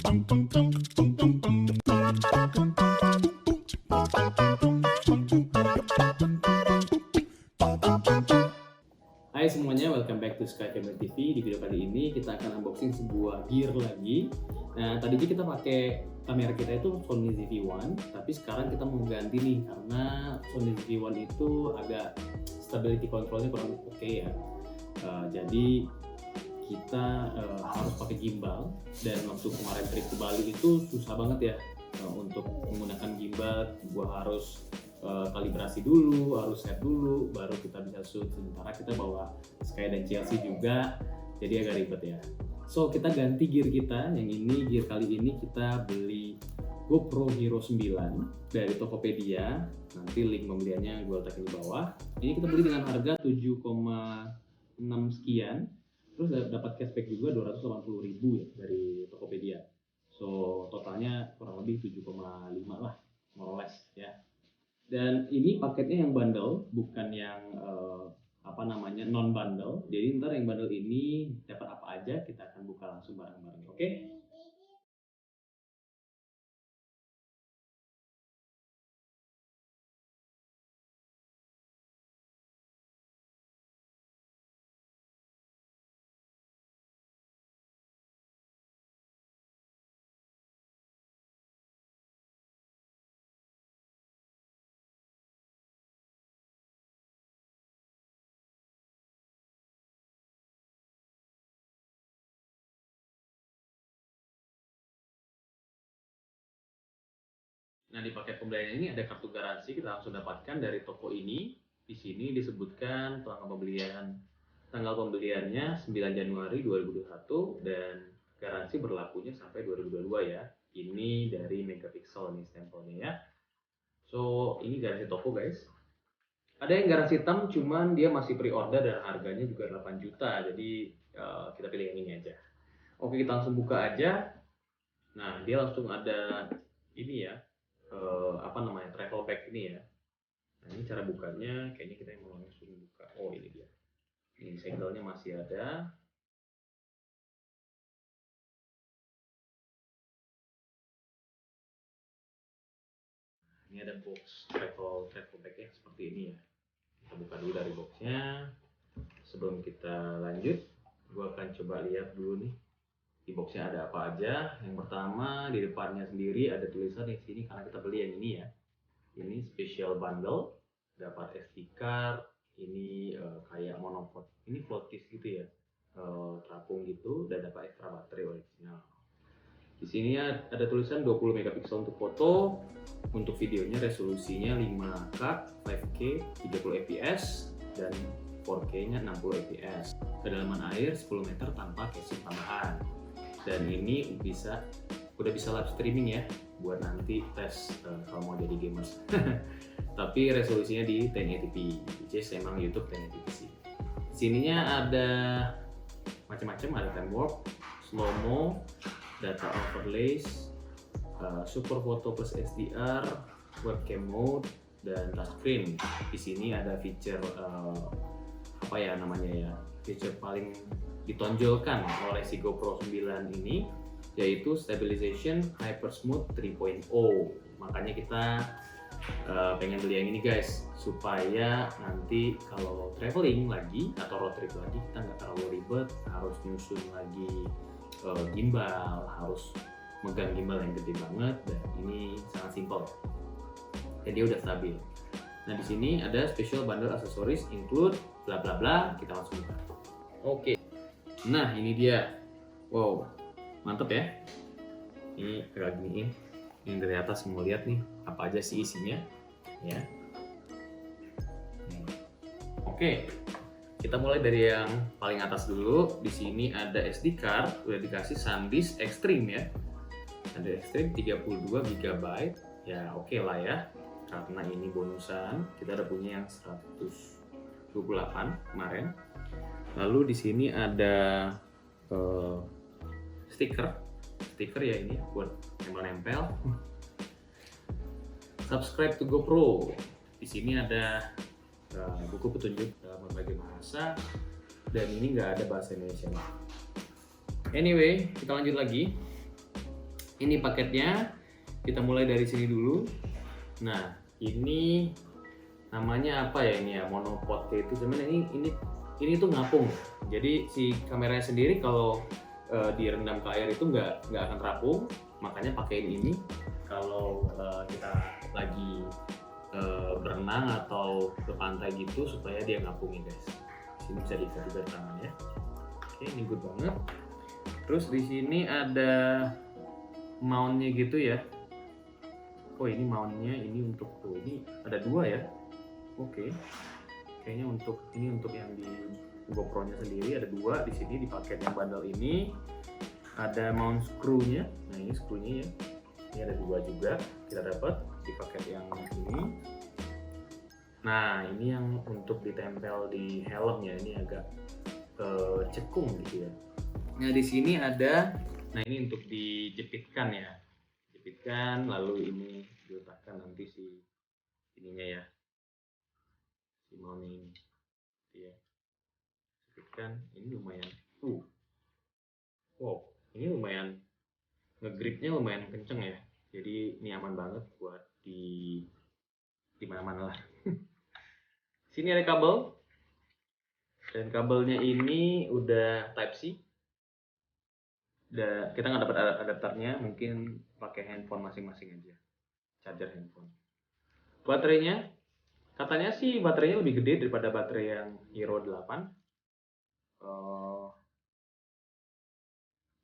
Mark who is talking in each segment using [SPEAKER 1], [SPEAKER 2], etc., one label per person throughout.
[SPEAKER 1] Hai semuanya, welcome back to Sky Camera TV. Di video kali ini kita akan unboxing sebuah gear lagi. Nah, tadinya kita pakai kamera kita itu Sony ZV-1, tapi sekarang kita mau ganti nih karena Sony ZV-1 itu agak stability controlnya kurang oke ya. Jadi kita harus pakai gimbal, dan waktu kemarin trip ke Bali itu susah banget ya untuk menggunakan gimbal. Gua harus kalibrasi dulu, harus set dulu, baru kita bisa shoot. Sementara kita bawa Sky dan Chelsea juga, jadi agak ribet ya. So kita ganti gear kita, yang ini gear kali ini kita beli GoPro Hero 9 dari Tokopedia. Nanti link pembeliannya gue letakkan di bawah. Ini kita beli dengan harga 7,6 sekian, terus dapat cashback juga 280.000 ya dari Tokopedia. So totalnya kurang lebih 7,5 lah, more or less ya. Dan ini paketnya yang bundle, bukan yang non bundle. Jadi ntar yang bundle ini dapat apa aja kita akan buka langsung bareng-bareng, oke? Nah, di paket pembelian ini ada kartu garansi, kita langsung dapatkan dari toko ini. Di sini disebutkan tanggal pembeliannya 9 Januari 2021 dan garansi berlakunya sampai 2022 ya. Ini dari Megapixel nih stempelnya ya. So, ini garansi toko guys. Ada yang garansi hitam, cuman dia masih pre-order dan harganya juga 8 juta. Jadi kita pilih yang ini aja. Oke, kita langsung buka aja. Nah, dia langsung ada ini ya. Travel bag ini ya. Nah, ini cara bukanya, kayaknya kita mau langsung buka. Oh, ini dia. Ini segelnya masih ada. Ini ada box travel bagnya seperti ini ya. Kita buka dulu dari boxnya. Sebelum kita lanjut, gua akan coba lihat dulu nih di boxnya ada apa aja. Yang pertama, di depannya sendiri ada tulisan di sini karena kita beli yang ini ya. Ini special bundle, dapat SD card, ini kayak monopod, ini floaties gitu ya, terapung gitu, dan dapat extra baterai original. Di sini ada tulisan 20 megapiksel untuk foto, untuk videonya resolusinya 5K, 5K, 30 fps, dan 4K-nya 60 fps. Kedalaman air 10 meter tanpa casing tambahan. Dan ini udah bisa live streaming ya, buat nanti tes kalau mau jadi gamers. Tapi resolusinya di 1080p, which is emang YouTube 1080p sih. Sininya ada macam-macam, ada time warp, slow mo, data overlays, super photo plus SDR, webcam mode, dan touchscreen. Di sini ada feature feature paling ditonjolkan oleh si GoPro 9 ini, yaitu Stabilization Hyper Smooth 3.0. Makanya kita pengen beli yang ini guys, supaya nanti kalau traveling lagi atau road trip lagi kita nggak terlalu ribet, harus nyusun lagi gimbal, harus megang gimbal yang gede banget. Dan ini sangat simpel dan dia udah stabil. Nah, di sini ada special bundle aksesoris include bla bla bla. Kita langsung buka. Oke. Nah, ini dia. Wow, mantep ya. Ini agak giniin. Ini dari atas mau lihat nih apa aja sih isinya ya. Oke, kita mulai dari yang paling atas dulu. Di sini ada SD card, udah dikasih SanDisk Extreme ya. Ada Extreme 32 GB. Ya oke lah ya, karena ini bonusan. Kita ada punya yang 128 kemarin. Lalu di sini ada stiker ya, ini buat nempel-nempel. Subscribe to GoPro. Di sini ada buku petunjuk dalam berbagai bahasa, dan ini nggak ada bahasa Indonesia. Anyway, kita lanjut lagi. Ini paketnya, kita mulai dari sini dulu. Nah, ini namanya apa ya ini ya, monopod kayak itu. Cuman ini tuh ngapung. Jadi si kameranya sendiri kalau direndam ke air itu nggak akan terapung. Makanya pakein ini kalau kita lagi berenang atau ke pantai gitu supaya dia ngapungin guys. Sini bisa diikat juga di tangan ya. Oke, ini good banget. Terus di sini ada mountnya gitu ya. Oh ini mountnya ini untuk tuh, ini ada dua ya. Oke. Kayaknya untuk ini untuk yang di GoPro-nya sendiri ada dua di sini di paket yang bundle ini. Ada mount screw-nya. Nah, ini screw-nya ya. Ini ada dua juga kita dapat di paket yang ini. Nah, ini yang untuk ditempel di helmnya, ini agak cekung gitu ya. Nah, di sini ada, nah ini untuk dijepitkan ya. Jepitkan, lalu ini diletakkan nanti si ininya ya. Si mountnya ini. Ya. Jepitkan, ini lumayan. Wow, ini lumayan ngegripnya lumayan kenceng ya. Jadi ini aman banget buat di mana-mana lah. Sini ada kabel. Dan kabelnya ini udah Type C. Kita nggak dapat adapternya, mungkin pakai handphone masing-masing aja. Charger handphone. Baterainya, katanya sih baterainya lebih gede daripada baterai yang Hero 8.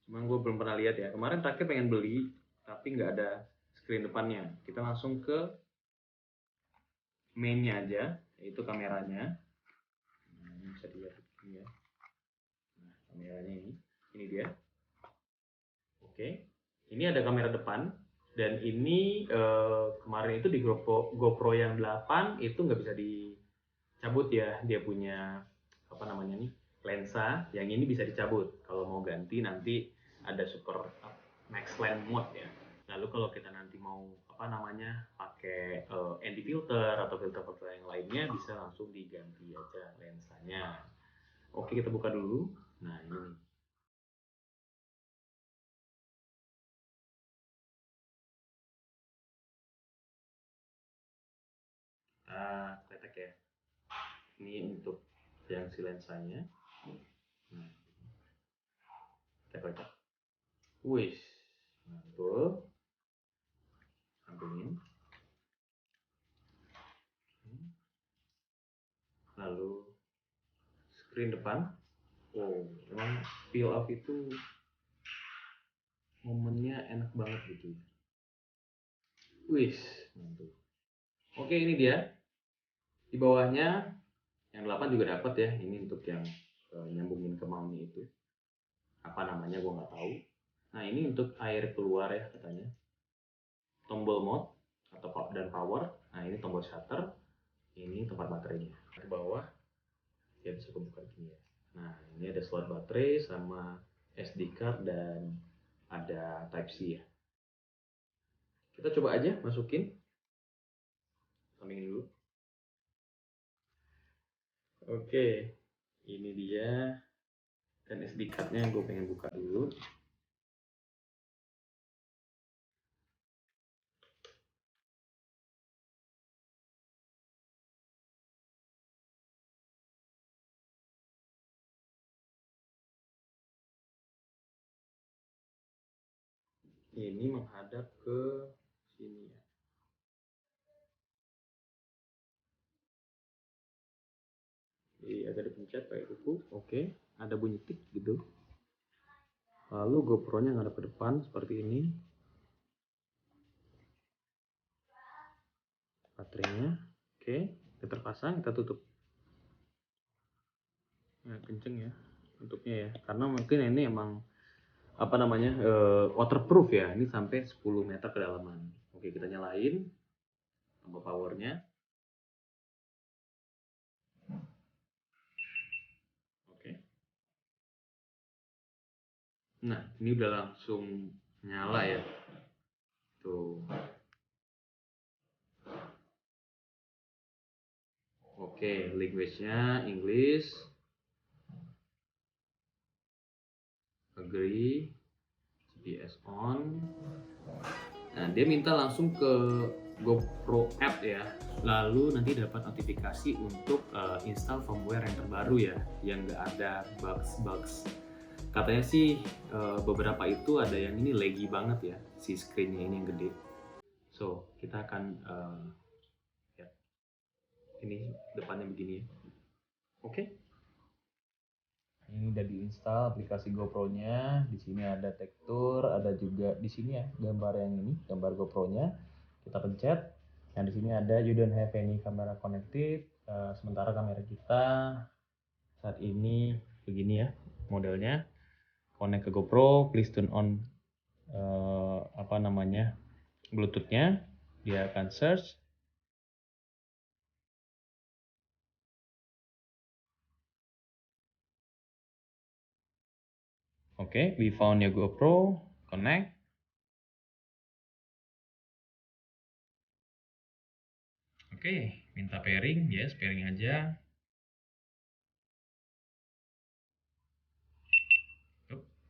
[SPEAKER 1] Cuman gue belum pernah lihat ya. Kemarin terakhir pengen beli, tapi nggak ada screen depannya. Kita langsung ke mainnya aja, yaitu kameranya. Nah, ini bisa dilihat ini ya. Nah, kameranya ini dia. Oke, ini ada kamera depan dan ini kemarin itu di GoPro yang 8 itu nggak bisa dicabut ya. Dia punya apa namanya nih lensa, yang ini bisa dicabut. Kalau mau ganti nanti ada super max lens mode ya. Lalu kalau kita nanti mau apa namanya pakai ND filter atau filter-filter yang lainnya bisa langsung diganti aja lensanya. Oke, kita buka dulu. Nah, ini. Kletek ya. Ini untuk yang si lensanya. Nah, kita kletek. Wih, mantul. Sampingin. Lalu screen depan. Oh, emang peel off itu momennya enak banget gitu. Wih, mantul. Oke, ini dia. Di bawahnya yang 8 juga dapat ya. Ini untuk yang nyambungin ke mountnya itu. Apa namanya gue nggak tahu. Nah, ini untuk air keluar ya katanya. Tombol mode atau dan power. Nah, ini tombol shutter. Ini tempat baterainya. Ke bawah ya bisa kebuka gini ya. Nah, ini ada slot baterai sama SD card dan ada Type C ya. Kita coba aja masukin. Sampingin dulu. Oke, ini dia. Dan SD card-nya gue pengen buka dulu. Ini menghadap ke sini ya. Jadi agak dipencet kayak kuku. Oke, ada bunyi tik gitu. Lalu GoPro-nya ngadap ke depan seperti ini. Baterainya. Oke, kita terpasang, kita tutup. Nah, kenceng ya tutupnya ya. Karena mungkin ini emang apa namanya waterproof ya. Ini sampai 10 meter kedalaman. Oke, kita nyalain tombol powernya. Oke. Nah, ini udah langsung nyala ya. Tuh. Oke, language-nya English. Agree. GPS on. Nah, dia minta langsung ke GoPro app ya. Lalu nanti dapat notifikasi untuk install firmware yang terbaru ya, yang nggak ada bugs. Katanya sih beberapa itu ada yang ini laggy banget ya, si screennya ini yang gede. So, kita akan ya. Ini depannya begini ya. Oke. Ini udah diinstal aplikasi GoPro-nya. Di sini ada tekstur, ada juga di sini ya gambar yang ini, gambar GoPro-nya. Kita pencet. Yang di sini ada you don't have any camera connected. Sementara kamera kita saat ini begini ya modelnya. Connect ke GoPro, please turn on Bluetooth-nya. Dia akan search. Oke, we found your GoPro, connect. Oke, minta pairing, yes, pairing aja.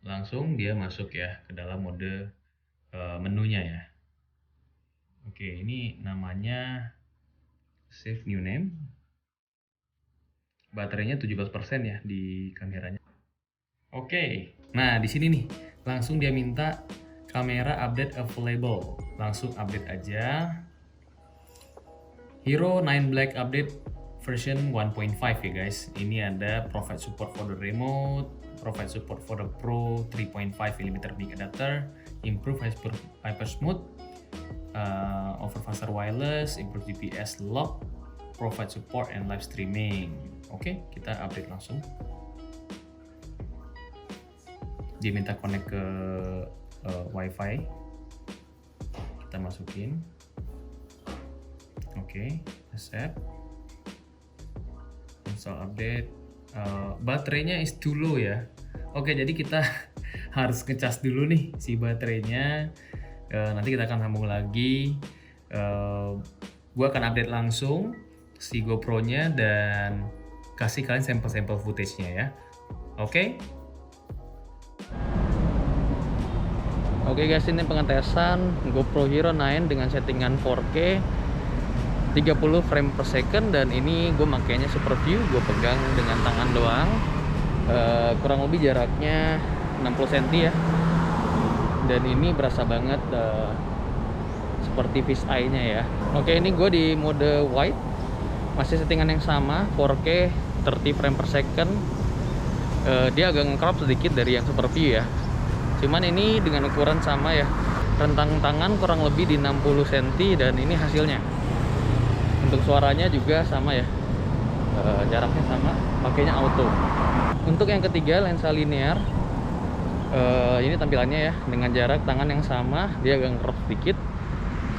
[SPEAKER 1] Langsung dia masuk ya ke dalam mode menunya ya. Oke, ini namanya save new name. Baterainya 17% ya di kameranya. Oke, nah di sini nih langsung dia minta kamera update available. Langsung update aja. Hero 9 Black update version 1.5 ya guys. Ini ada provide support for the remote, provide support for the Pro 3.5mm big adapter, improve hyper smooth, over faster wireless, improve GPS lock, provide support and live streaming. Oke, kita update langsung. Dia minta connect ke wifi, kita masukin. Oke, accept, install update. Baterainya is too low ya. Oke, jadi kita harus ngecas dulu nih si baterainya. Nanti kita akan sambung lagi. Gua akan update langsung si GoPro-nya dan kasih kalian sampel-sampel footage-nya ya. Oke. Oke guys, ini pengetesan GoPro Hero 9 dengan settingan 4K 30 frame per second, dan ini gue makainya super view, gue pegang dengan tangan doang. Kurang lebih jaraknya 60 cm ya, dan ini berasa banget seperti fish eye nya ya. Oke, ini gue di mode wide, masih settingan yang sama 4K 30 frame per second. Dia agak nge-crop sedikit dari yang super view ya, cuman ini dengan ukuran sama ya, rentang tangan kurang lebih di 60 cm, dan ini hasilnya. Untuk suaranya juga sama ya, jaraknya sama, pakainya auto. Untuk yang ketiga, lensa linear, ini tampilannya ya dengan jarak tangan yang sama, dia agak crop sedikit.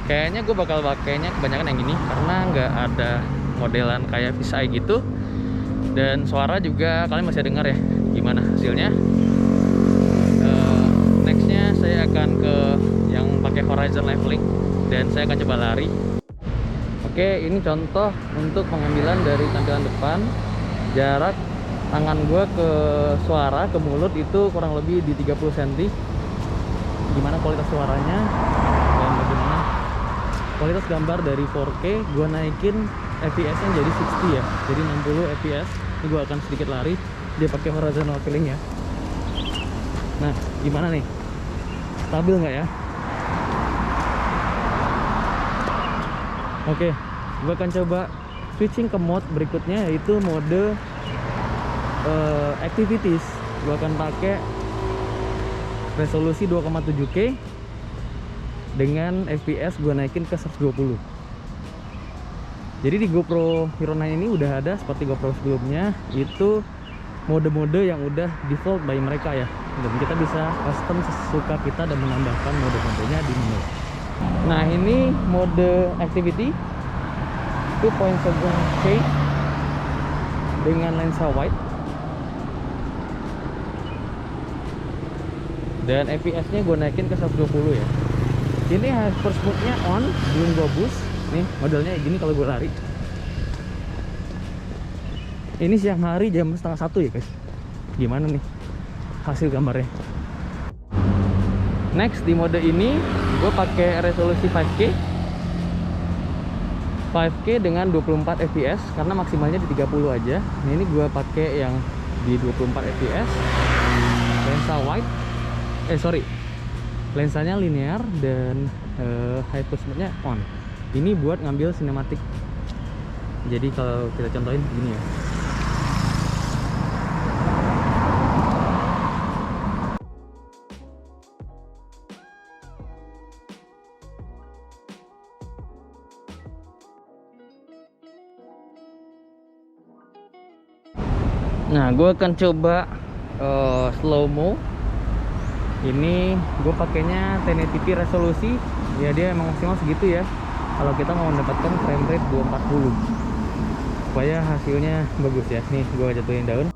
[SPEAKER 1] Kayaknya gue bakal pakainya kebanyakan yang ini karena nggak ada modelan kayak fisheye gitu, dan suara juga kalian masih dengar ya gimana hasilnya. Nextnya saya akan ke yang pakai horizon leveling, dan saya akan coba lari. Oke, ini contoh untuk pengambilan dari tampilan depan. Jarak tangan gue ke suara, ke mulut itu kurang lebih di 30 cm. Gimana kualitas suaranya dan bagaimana kualitas gambar dari 4K. Gue naikin FPS nya jadi 60 ya, jadi 60 fps. Ini gue akan sedikit lari, dia pakai horizon leveling ya. Nah, gimana nih, stabil nggak ya? Oke, gue akan coba switching ke mode berikutnya, yaitu mode activities. Gue akan pakai resolusi 2,7K dengan FPS gue naikin ke 120. Jadi di GoPro Hero 9 ini udah ada seperti GoPro sebelumnya, itu mode-mode yang udah default by mereka ya, dan kita bisa custom sesuka kita dan menambahkan mode-modenya di menu. Nah, ini mode activity 2.7K dengan lensa wide, dan FPS nya gue naikin ke 120 ya. Ini hyper smooth nya on, belum gue boost. Nih modelnya gini kalau gue lari. Ini siang hari jam 12:30 ya guys. Gimana nih hasil gambarnya?
[SPEAKER 2] Next, di mode ini gue pakai resolusi 5K dengan 24 fps karena maksimalnya di 30 aja. Nah, ini gue pakai yang di 24 fps. Lensa wide, lensanya linear dan hyper mode-nya on. Ini buat ngambil sinematik. Jadi kalau kita contohin begini ya. Nah, gue akan coba slow mo. Ini gue pakainya 1080p resolusi. Ya dia emang maksimal segitu ya. Kalau kita mau mendapatkan frame rate 240 supaya hasilnya bagus ya. Nih gue jatuhin daun.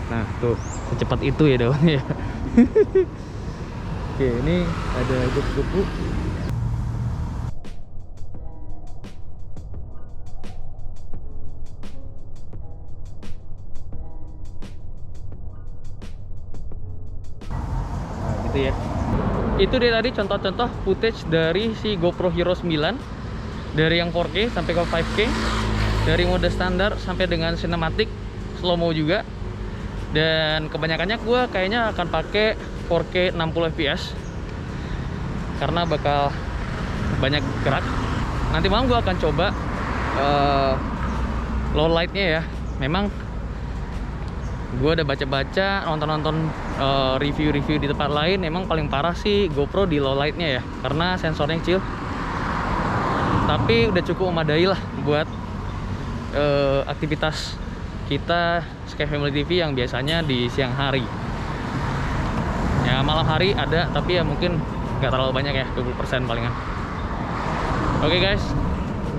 [SPEAKER 2] Nah tuh secepat itu ya daunnya. Oke, ini ada kupu-kupu. Ya. Itu dia tadi contoh-contoh footage dari si GoPro Hero 9, dari yang 4K sampai ke 5K, dari mode standar sampai dengan cinematic, slow mo juga. Dan kebanyakannya gue kayaknya akan pakai 4K 60 fps karena bakal banyak gerak. Nanti malam gue akan coba low lightnya ya. Memang gue udah baca-baca, nonton-nonton review-review di tempat lain. Emang paling parah sih GoPro di low lightnya ya, karena sensornya kecil. Tapi udah cukup memadai lah buat aktivitas kita Sky Family TV yang biasanya di siang hari. Ya malam hari ada, tapi ya mungkin nggak terlalu banyak ya, 20% palingan. Oke guys,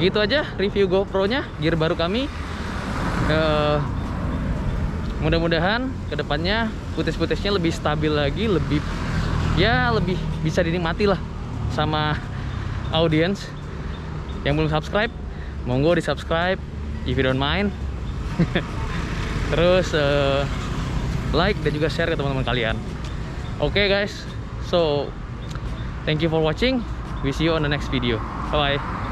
[SPEAKER 2] gitu aja review GoPro-nya, gear baru kami. Mudah-mudahan kedepannya footage-nya lebih stabil lagi, lebih bisa dinikmati lah sama audiens. Yang belum subscribe, monggo di subscribe if you don't mind. Terus like dan juga share ke teman-teman kalian. Oke guys, so thank you for watching. We see you on the next video. Bye bye.